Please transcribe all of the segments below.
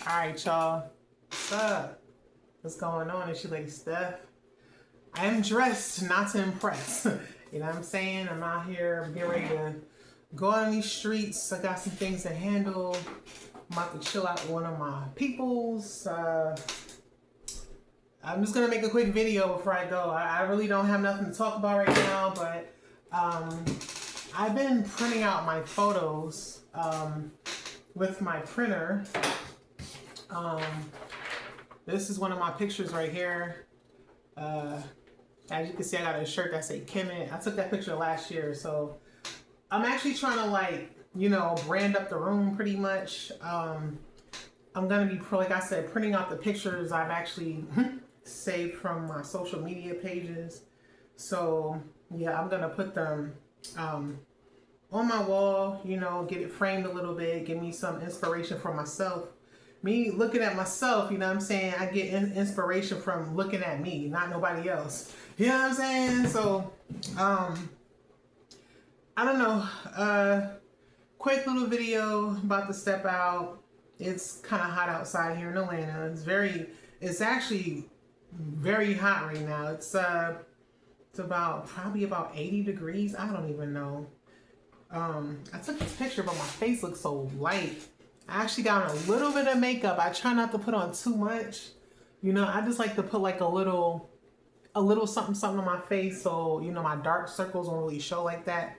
Alright, y'all. What's up? What's going on? It's your lady Steph. I am dressed not to impress. You know what I'm saying? I'm out here getting ready to go out on these streets. I got some things to handle. I'm about to chill out with one of my peoples. I'm just gonna make a quick video before I go. I really don't have nothing to talk about right now, but I've been printing out my photos with my printer. This is one of my pictures right here. As you can see, I got a shirt that say Kemet. I took that picture last year, so I'm actually trying to brand up the room pretty much. I'm gonna be, like I said, printing out the pictures I've actually saved from my social media pages. So yeah, I'm gonna put them on my wall, get it framed a little bit, give me some inspiration for myself. Me looking at myself, you know what I'm saying? I get inspiration from looking at me, not nobody else. You know what I'm saying? So, I don't know. Quick little video about to step out. It's kind of hot outside here in Atlanta. It's actually very hot right now. It's probably about 80 degrees. I don't even know. I took this picture, but my face looks so light. I actually got on a little bit of makeup. I try not to put on too much. I just like to put like a little something on my face so, my dark circles won't really show like that.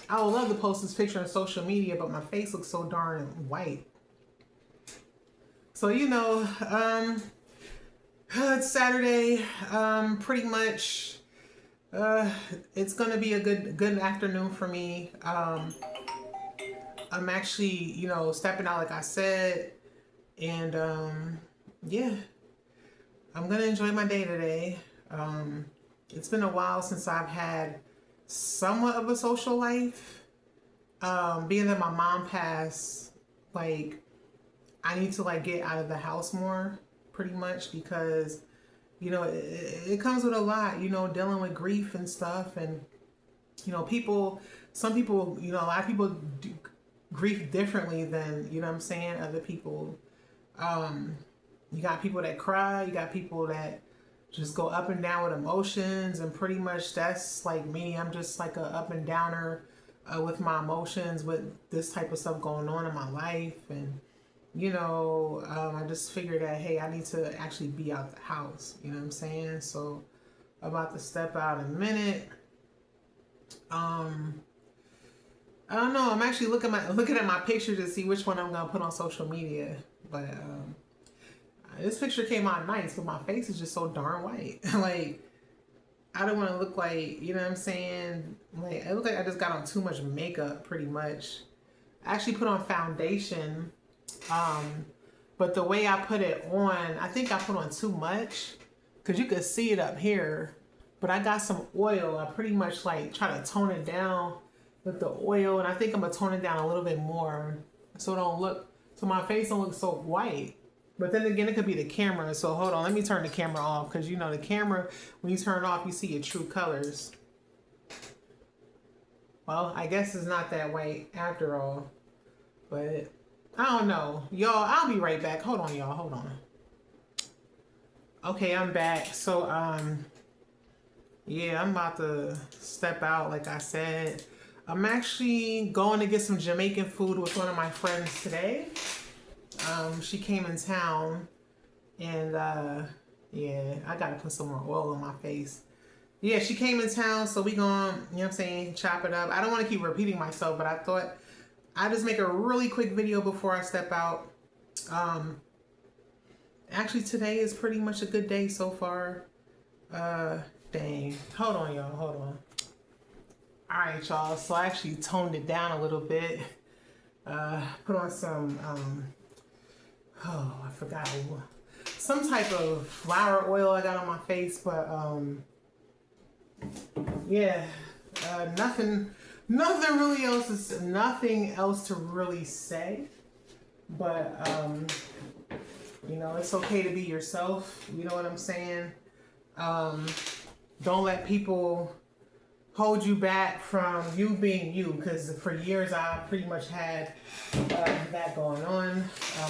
I would love to post this picture on social media, but my face looks so darn white. So, it's Saturday. Pretty much, it's gonna be a good afternoon for me. I'm actually, stepping out like I said, and yeah, I'm gonna enjoy my day today. It's been a while since I've had somewhat of a social life. Being that my mom passed, I need to get out of the house more, pretty much, because it comes with a lot, dealing with grief and stuff, and some people, a lot of people do grief differently than, other people. You got people that cry, you got people that just go up and down with emotions, and pretty much that's like me. I'm just like a up and downer with my emotions, with this type of stuff going on in my life. And I just figured that, hey, I need to actually be out the house, you know what I'm saying? So I'm about to step out in a minute. I don't know. I'm actually looking at my picture to see which one I'm gonna put on social media. But this picture came out nice, but my face is just so darn white. I don't want to look like, you know what I'm saying? It looks like I just got on too much makeup, pretty much. I actually put on foundation, but the way I put it on, I think I put on too much, cause you could see it up here. But I got some oil. I pretty much try to tone it down with the oil, and I think I'm gonna tone it down a little bit more so my face don't look so white. But then again, it could be the camera. So hold on, let me turn the camera off, because the camera, when you turn it off, you see your true colors. Well, I guess it's not that white after all, but I don't know, y'all. I'll be right back. Hold on, y'all. Hold on. Okay, I'm back. So yeah, I'm about to step out, like I said. I'm actually going to get some Jamaican food with one of my friends today. She came in town, and yeah, I gotta put some more oil on my face. Yeah, she came in town, so we gonna, chop it up. I don't want to keep repeating myself, but I thought I'd just make a really quick video before I step out. Actually, today is pretty much a good day so far. Dang. Hold on, y'all. Hold on. Alright, y'all. So I actually toned it down a little bit. Put on some, I forgot. Some type of flower oil I got on my face, but, yeah. Nothing else to really say. But, it's okay to be yourself. You know what I'm saying? Don't let people hold you back from you being you, because for years I pretty much had that going on.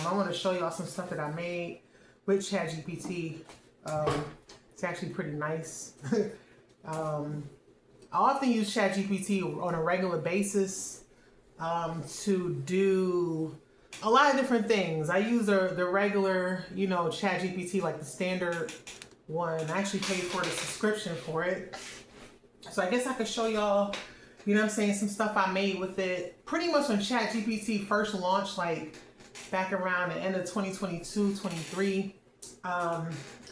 I want to show y'all some stuff that I made with ChatGPT. It's actually pretty nice. I often use ChatGPT on a regular basis to do a lot of different things. I use the regular, you know, ChatGPT, like the standard one. I actually paid for the subscription for it. So I guess I could show y'all, you know what I'm saying, some stuff I made with it. Pretty much when ChatGPT first launched, like back around the end of 2022, 23. I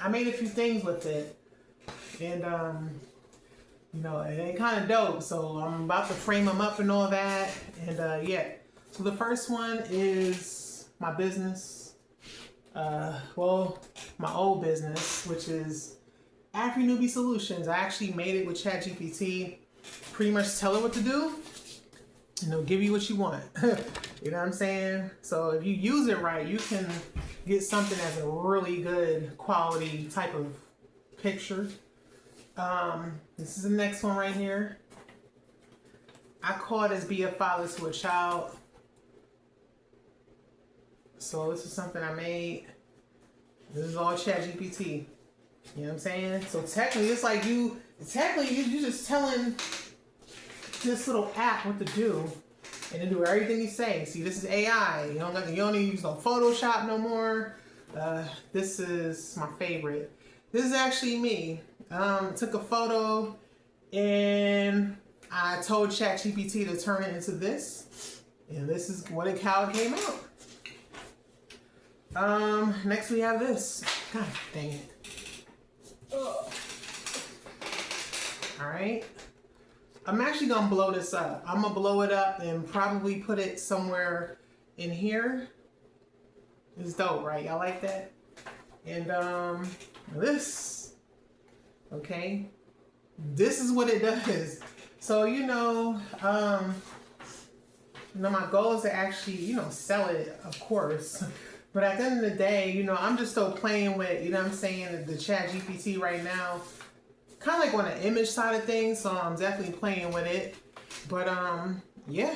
made a few things with it. And, you know, it kind of dope. So I'm about to frame them up and all that. And yeah. So the first one is my business. Well, my old business, which is Afri Newbie Solutions. I actually made it with ChatGPT. Pretty much tell it what to do, and it'll give you what you want. You know what I'm saying? So if you use it right, you can get something that's a really good quality type of picture. This is the next one right here. I call this Be a Father to a Child. So this is something I made. This is all ChatGPT. You know what I'm saying? So technically, it's like you're just telling this little app what to do, and to do everything you say. See, this is AI. You don't need to use no Photoshop no more. This is my favorite. This is actually me. Took a photo, and I told ChatGPT to turn it into this, and this is how it came out. Next we have this. God dang it. Alright. I'm actually going to blow this up. I'm going to blow it up and probably put it somewhere in here. It's dope, right? Y'all like that? And this. Okay. This is what it does. So, my goal is to actually, sell it, of course. But at the end of the day, I'm just still playing with, the Chat GPT right now. Kind of like on the image side of things, so I'm definitely playing with it. But, yeah.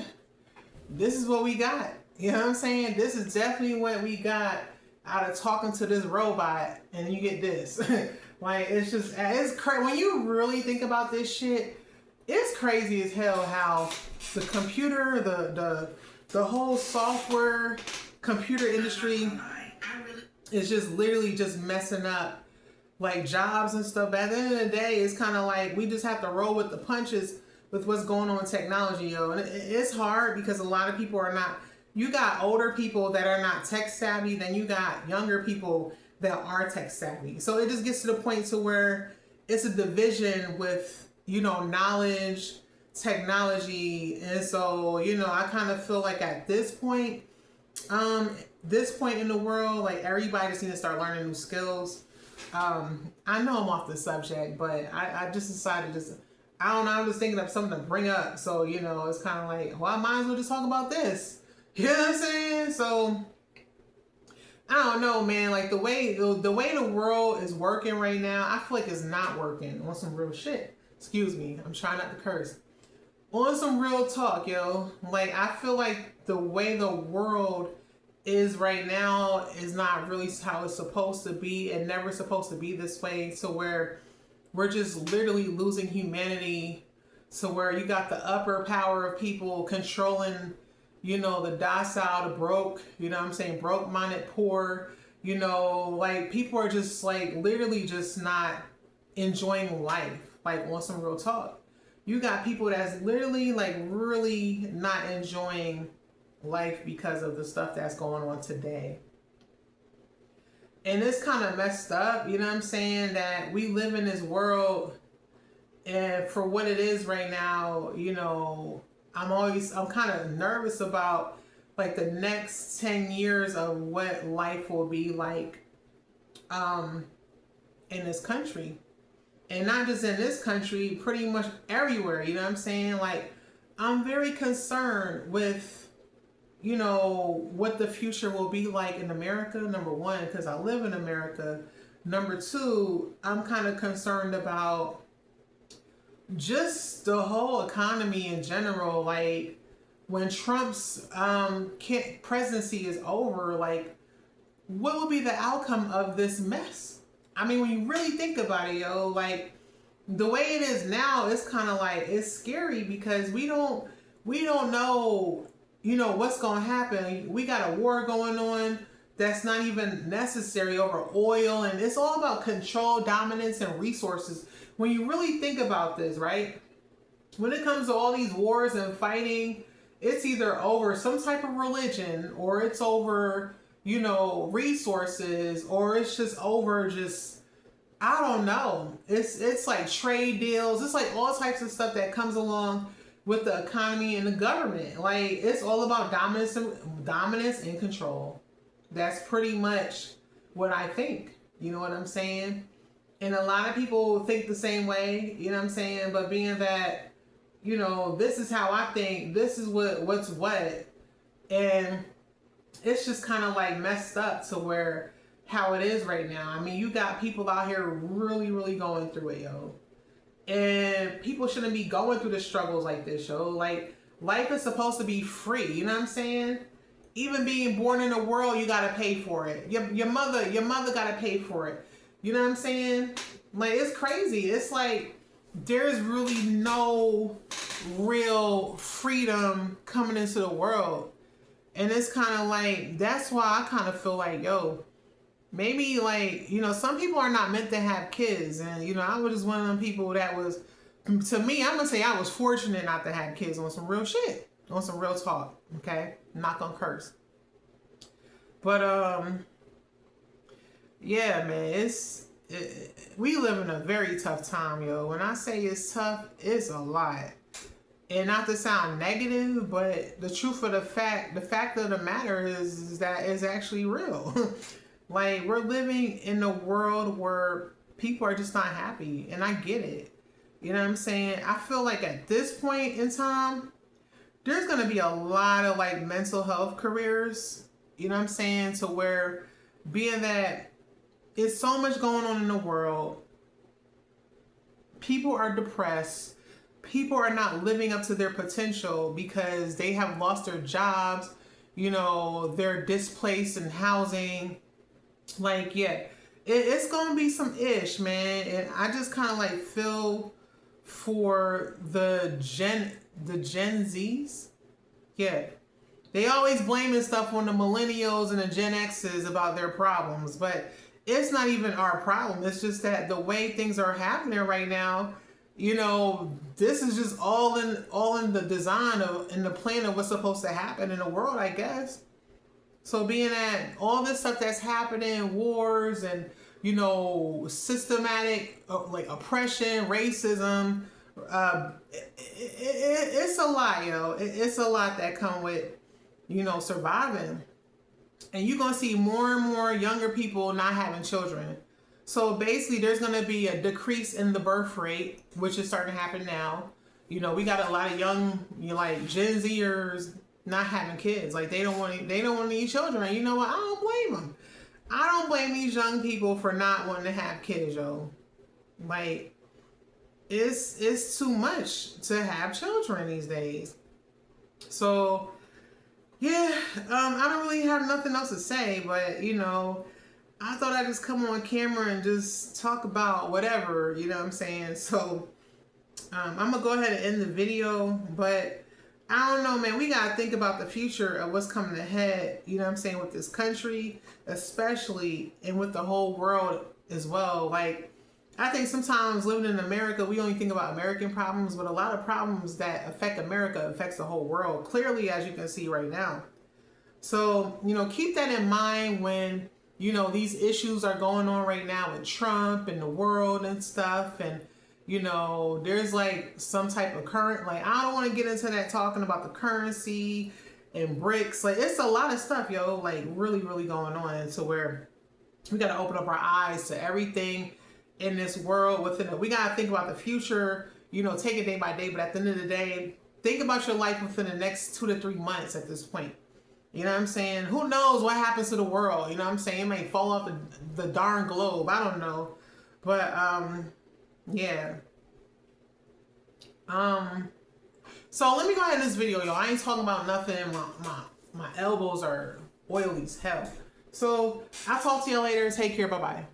This is what we got. You know what I'm saying? This is definitely what we got out of talking to this robot, and you get this. Like, it's crazy. When you really think about this shit, it's crazy as hell how the computer, the whole software computer industry is just literally just messing up like jobs and stuff. But at the end of the day, it's kind of like we just have to roll with the punches with what's going on in technology, yo. And it's hard because a lot of people are not. You got older people that are not tech savvy, then you got younger people that are tech savvy. So it just gets to the point to where it's a division with, knowledge, technology. And so, I kind of feel like at this point in the world, like everybody just needs to start learning new skills. I know I'm off the subject, but I just decided I don't know, I'm just thinking of something to bring up. So, it's kind of like, well, I might as well just talk about this. You know what I'm saying? So, I don't know, man. Like the way the world is working right now, I feel like it's not working on some real shit. Excuse me. I'm trying not to curse. On some real talk, yo. Like, I feel like the way the world is right now is not really how it's supposed to be, and never supposed to be this way, to where we're just literally losing humanity, to where you got the upper power of people controlling, the docile, the broke, broke-minded, poor, like people are just like literally just not enjoying life, like on some real talk. You got people that's literally like really not enjoying life because of the stuff that's going on today. And it's kind of messed up, that we live in this world, and for what it is right now, I'm kind of nervous about like the next 10 years of what life will be like in this country. And not just in this country, pretty much everywhere, Like, I'm very concerned with, what the future will be like in America, number one, because I live in America. Number two, I'm kind of concerned about just the whole economy in general, like when Trump's presidency is over, like what will be the outcome of this mess? I mean, when you really think about it, yo, like the way it is now, it's kind of like it's scary because we don't know, what's going to happen. We got a war going on that's not even necessary over oil, and it's all about control, dominance, and resources. When you really think about this, right? When it comes to all these wars and fighting, it's either over some type of religion, or it's over, resources, or it's just over just, I don't know. It's like trade deals. It's like all types of stuff that comes along with the economy and the government. Like it's all about dominance and control. That's pretty much what I think. You know what I'm saying? And a lot of people think the same way, you know what I'm saying? But being that, this is how I think, this is what's what. And it's just kind of like messed up to where how it is right now. I mean, you got people out here really, really going through it, yo. And people shouldn't be going through the struggles like this, yo. Like, life is supposed to be free, you know what I'm saying? Even being born in the world, you gotta pay for it. Your mother gotta pay for it. You know what I'm saying? Like, it's crazy. It's like there's really no real freedom coming into the world. And it's kind of like, that's why I kind of feel like, yo, maybe like, some people are not meant to have kids. And, I was just one of them people that was, to me, I'm going to say I was fortunate not to have kids on some real shit, on some real talk. Okay. I'm not going to curse. But, yeah, man, we live in a very tough time, yo. When I say it's tough, it's a lot. And not to sound negative, but the truth of the fact of the matter is that it's actually real. Like, we're living in a world where people are just not happy, and I get it. You know what I'm saying? I feel like at this point in time, there's going to be a lot of like mental health careers, you know what I'm saying? To where being that it's so much going on in the world, people are depressed. People are not living up to their potential because they have lost their jobs, they're displaced in housing. Like, yeah, it's going to be some ish, man. And I just kind of like feel for the Gen Zs. Yeah. They always blaming stuff on the millennials and the Gen X's about their problems, but it's not even our problem. It's just that the way things are happening right now, this is just all in the design of, in the plan of what's supposed to happen in the world, I guess. So being that all this stuff that's happening, wars and, systematic like oppression, racism, it's a lot, yo. It's a lot that come with, surviving. And you're going to see more and more younger people not having children. So basically, there's going to be a decrease in the birth rate, which is starting to happen now. We got a lot of young, like Gen Zers not having kids. Like they don't want any children. You know what? I don't blame them. I don't blame these young people for not wanting to have kids, yo. Like it's too much to have children these days. So yeah, I don't really have nothing else to say, but I thought I'd just come on camera and just talk about whatever, you know what I'm saying? So, I'm going to go ahead and end the video, but I don't know, man. We got to think about the future of what's coming ahead, you know what I'm saying, with this country, especially, and with the whole world as well. Like, I think sometimes living in America, we only think about American problems, but a lot of problems that affect America affects the whole world, clearly, as you can see right now. So, keep that in mind when these issues are going on right now with Trump and the world and stuff. And, there's like some type of current, like, I don't want to get into that talking about the currency and BRICS. Like, it's a lot of stuff, yo, like really, really going on to where we got to open up our eyes to everything in this world within it. We got to think about the future, take it day by day. But at the end of the day, think about your life within the next 2 to 3 months at this point. You know what I'm saying? Who knows what happens to the world? You know what I'm saying? It may fall off the darn globe. I don't know. But, yeah. So let me go ahead in this video, y'all. I ain't talking about nothing. My elbows are oily as hell. So I'll talk to you later. Take care. Bye-bye.